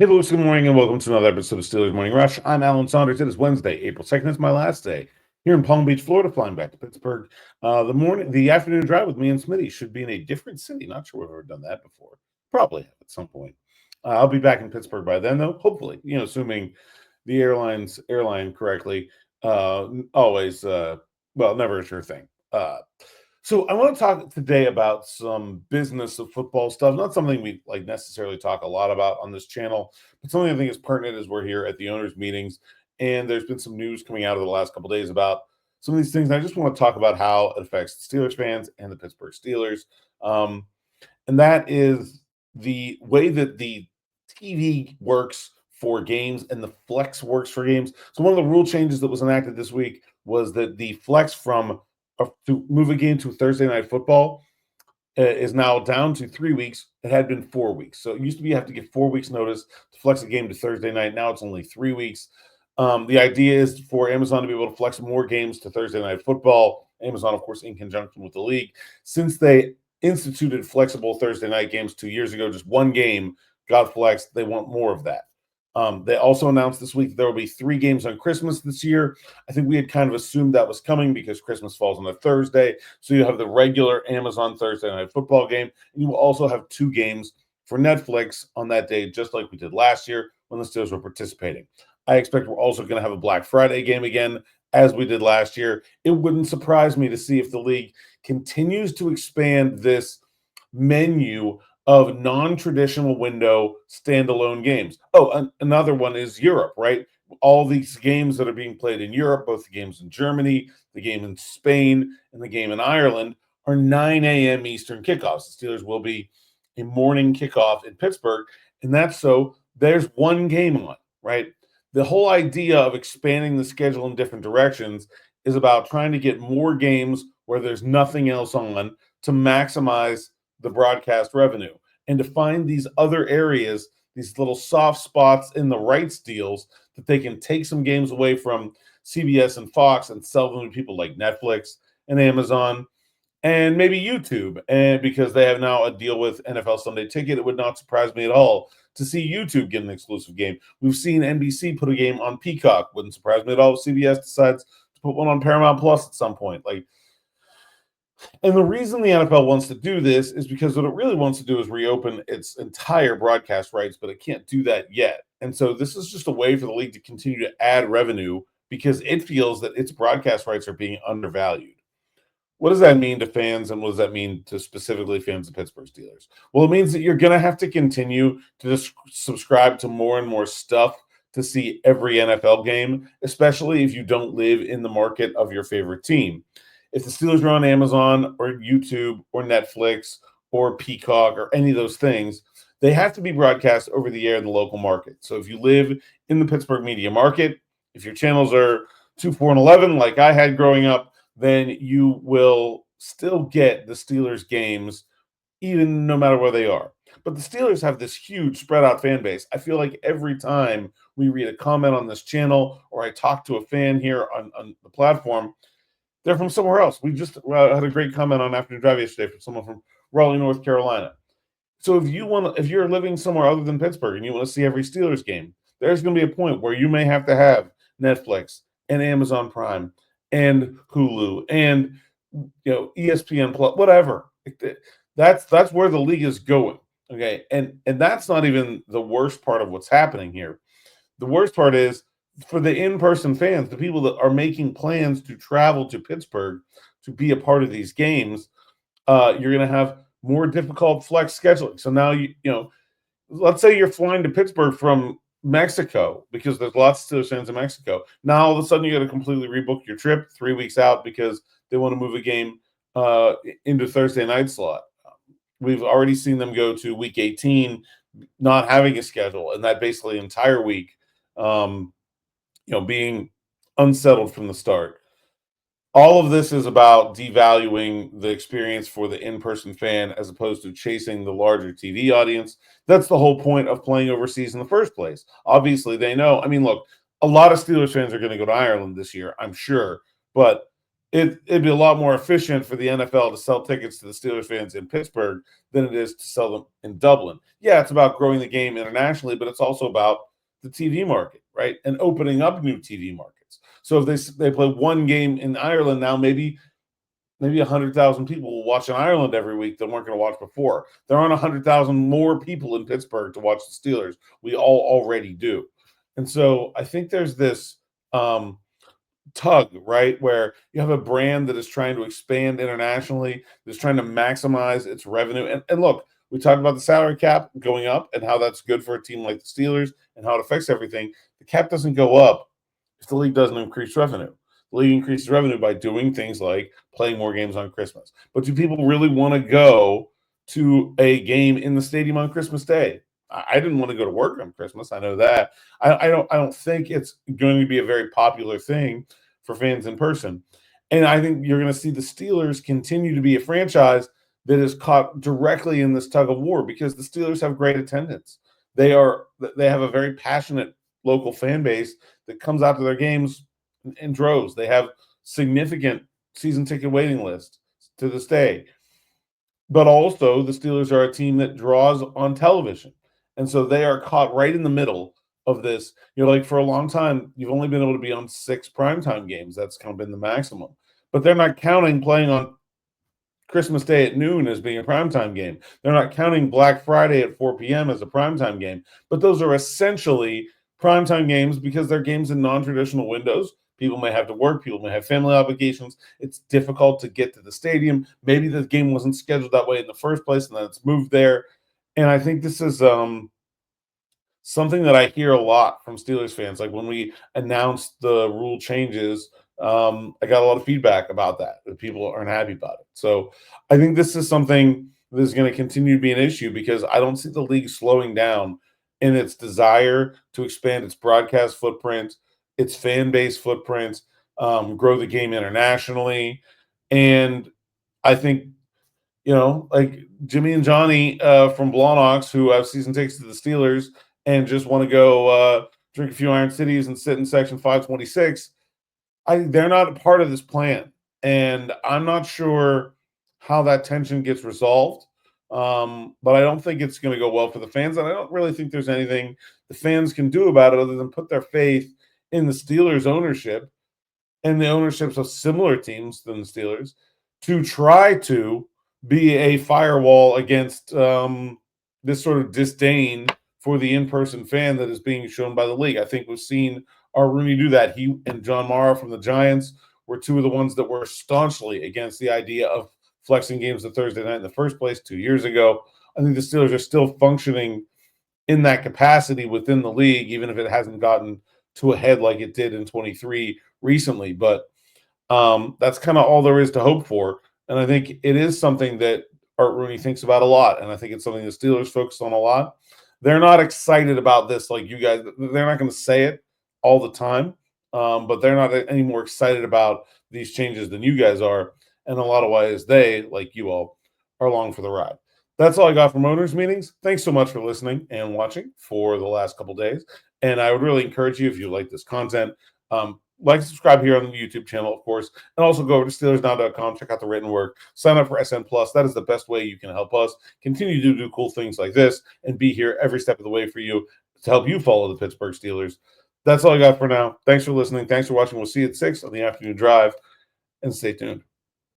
Hey, folks, good morning and welcome to another episode of Steelers Morning Rush. I'm Alan Saunders. It is Wednesday, April 2nd. It's my last day here in Palm Beach, Florida, flying back to Pittsburgh. The afternoon drive with me and Smitty should be in a different city. Not sure we've ever done that before. Probably have at some point. I'll be back in Pittsburgh by then, though, hopefully, assuming the airline correctly. Always, well, never a sure thing. So I want to talk today about some business of football stuff. Not something we like necessarily talk a lot about on this channel, but something I think is pertinent as we're here at the owners' meetings. And there's been some news coming out over the last couple of days about some of these things. And I just want to talk about how it affects the Steelers fans and the Pittsburgh Steelers. And that is the way that the TV works for games and the flex works for games. So one of the rule changes that was enacted this week was that the flex from to move a game to Thursday Night Football is now down to 3 weeks. It had been 4 weeks. So it used to be you have to give 4 weeks notice to flex a game to Thursday night. Now it's only 3 weeks. The idea is for Amazon to be able to flex more games to Thursday Night Football. Amazon, of course, in conjunction with the league. Since they instituted flexible Thursday night games 2 years ago, just one game got flexed. They want more of that. They also announced this week that there will be 3 games on Christmas this year. I think we had kind of assumed that was coming because Christmas falls on a Thursday. So you have the regular Amazon Thursday Night Football game, and you will also have 2 games for Netflix on that day, just like we did last year when the Steelers were participating. I expect we're also going to have a Black Friday game again, as we did last year. It wouldn't surprise me to see if the league continues to expand this menu of non-traditional window standalone games. Oh, another one is Europe, right? All these games that are being played in Europe, both the games in Germany, the game in Spain, and the game in Ireland, are 9 a.m. Eastern kickoffs. The Steelers will be a morning kickoff in Pittsburgh, and that's so there's one game on, right? The whole idea of expanding the schedule in different directions is about trying to get more games where there's nothing else on to maximize the broadcast revenue and to find these other areas, these little soft spots in the rights deals that they can take some games away from CBS and Fox and sell them to people like Netflix and Amazon and maybe YouTube. And because they have now a deal with NFL Sunday Ticket, it would not surprise me at all to see YouTube get an exclusive game. We've seen NBC put a game on Peacock. Wouldn't surprise me at all if CBS decides to put one on Paramount Plus at some point. And the reason the NFL wants to do this is because what it really wants to do is reopen its entire broadcast rights, but it can't do that yet. And so this is just a way for the league to continue to add revenue because it feels that its broadcast rights are being undervalued. What does that mean to fans, and what does that mean to specifically fans of Pittsburgh Steelers? Well, it means that you're going to have to continue to just subscribe to more and more stuff to see every NFL game, especially if you don't live in the market of your favorite team. If the Steelers are on Amazon or YouTube or Netflix or Peacock or any of those things, they have to be broadcast over the air in the local market. So if you live in the Pittsburgh media market, if your channels are 2, 4, and 11 like I had growing up, then you will still get the Steelers games even no matter where they are. But the Steelers have this huge spread out fan base. I feel like every time we read a comment on this channel or I talk to a fan here on the platform, they're from somewhere else. We just had a great comment on Afternoon Drive yesterday from someone from Raleigh, North Carolina. So if you're living somewhere other than Pittsburgh and you want to see every Steelers game, there's going to be a point where you may have to have Netflix and Amazon Prime and Hulu and ESPN Plus, whatever. That's where the league is going. Okay, and that's not even the worst part of what's happening here. The worst part is for the in-person fans, the people that are making plans to travel to Pittsburgh to be a part of these games, you're going to have more difficult flex scheduling. So now, let's say you're flying to Pittsburgh from Mexico because there's lots of Steelers fans in Mexico. Now, all of a sudden, you got to completely rebook your trip 3 weeks out because they want to move a game into Thursday night slot. We've already seen them go to week 18 not having a schedule, and that basically entire week being unsettled from the start. All of this is about devaluing the experience for the in-person fan as opposed to chasing the larger TV audience. That's the whole point of playing overseas in the first place. Obviously, they know. I mean, look, a lot of Steelers fans are going to go to Ireland this year, I'm sure, but it'd be a lot more efficient for the NFL to sell tickets to the Steelers fans in Pittsburgh than it is to sell them in Dublin. Yeah, it's about growing the game internationally, but it's also about the TV market, right? And opening up new TV markets. So if they play one game in Ireland now, maybe 100,000 people will watch in Ireland every week that weren't going to watch before. There aren't 100,000 more people in Pittsburgh to watch the Steelers. We all already do. And so I think there's this tug, right, where you have a brand that is trying to expand internationally, that's trying to maximize its revenue. And look, we talked about the salary cap going up and how that's good for a team like the Steelers and how it affects everything. The cap doesn't go up if the league doesn't increase revenue. The league increases revenue by doing things like playing more games on Christmas. But do people really want to go to a game in the stadium on Christmas Day? I didn't want to go to work on Christmas. I know that. I don't think it's going to be a very popular thing for fans in person. And I think you're going to see the Steelers continue to be a franchise that is caught directly in this tug of war because the Steelers have great attendance. They have a very passionate local fan base that comes out to their games in droves. They have significant season ticket waiting lists to this day. But also the Steelers are a team that draws on television. And so they are caught right in the middle of this. Like for a long time, you've only been able to be on 6 primetime games. That's kind of been the maximum. But they're not counting playing on Christmas Day at noon as being a primetime game. They're not counting Black Friday at 4 p.m. as a primetime game. But those are essentially primetime games because they're games in non-traditional windows. People may have to work. People may have family obligations. It's difficult to get to the stadium. Maybe the game wasn't scheduled that way in the first place, and then it's moved there. And I think this is something that I hear a lot from Steelers fans. Like when we announced the rule changes, I got a lot of feedback about that people aren't happy about it. So I think this is something that is going to continue to be an issue because I don't see the league slowing down in its desire to expand its broadcast footprint, its fan base footprint, grow the game internationally. And I think, like Jimmy and Johnny from Blawnox, who have season tickets to the Steelers and just want to go drink a few Iron Cities and sit in section 526, they're not a part of this plan. And I'm not sure how that tension gets resolved. But I don't think it's going to go well for the fans. And I don't really think there's anything the fans can do about it other than put their faith in the Steelers ownership and the ownerships of similar teams than the Steelers to try to be a firewall against this sort of disdain for the in-person fan that is being shown by the league. I think we've seen Art Rooney do that. He and John Mara from the Giants were two of the ones that were staunchly against the idea of flexing games to Thursday night in the first place 2 years ago. I think the Steelers are still functioning in that capacity within the league, even if it hasn't gotten to a head like it did in 23 recently. But that's kind of all there is to hope for. And I think it is something that Art Rooney thinks about a lot. And I think it's something the Steelers focus on a lot. They're not excited about this like you guys. They're not going to say it all the time, but they're not any more excited about these changes than you guys are. And in a lot of ways, they, like you all, are along for the ride. That's all I got from owners' meetings. Thanks so much for listening and watching for the last couple days. And I would really encourage you, if you like this content, like, subscribe here on the YouTube channel, of course, and also go over to SteelersNow.com, check out the written work, sign up for SN Plus. That is the best way you can help us continue to do cool things like this and be here every step of the way for you to help you follow the Pittsburgh Steelers. That's all I got for now. Thanks for listening. Thanks for watching. We'll see you at 6 on the afternoon drive, and stay tuned.